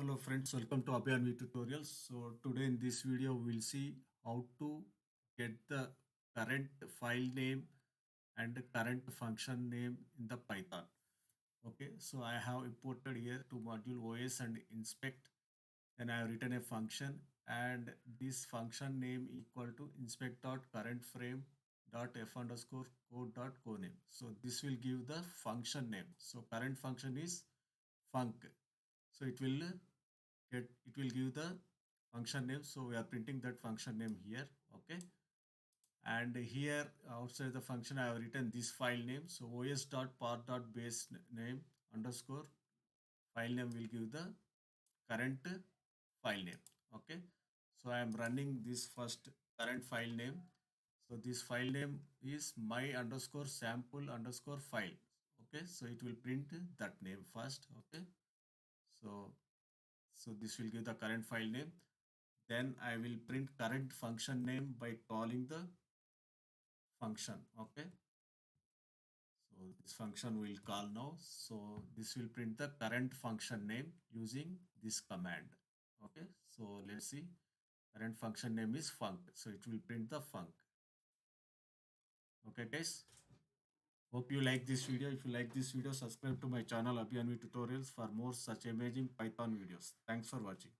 Hello friends, welcome to Abhyanvi tutorials. So today in this video we'll see how to get the current file name and the current function name in the Python. Okay, so I have imported here two module OS and inspect. Then I have written a function and this function name equal to inspect.currentframe dot f underscore code dot co name. So this will give the function name. So current function is func. So it will give the function name. So we are printing that function name here. Okay, and here outside the function I have written this file name. So os.path.basename underscore file name will give the current file name. Okay, so I am running this first current file name. So this file name is my underscore sample underscore file. Okay, so it will print that name first. Okay, so this will give the current file name. Then I will print current function name by calling the function. Okay, so this function will call now. So this will print the current function name using this command. Okay, so let's see. Current function name is func. So it will print the func. Okay, guys. Hope you like this video. If you like this video, subscribe to my channel Abhiyanvi Tutorials for more such amazing Python videos. Thanks for watching.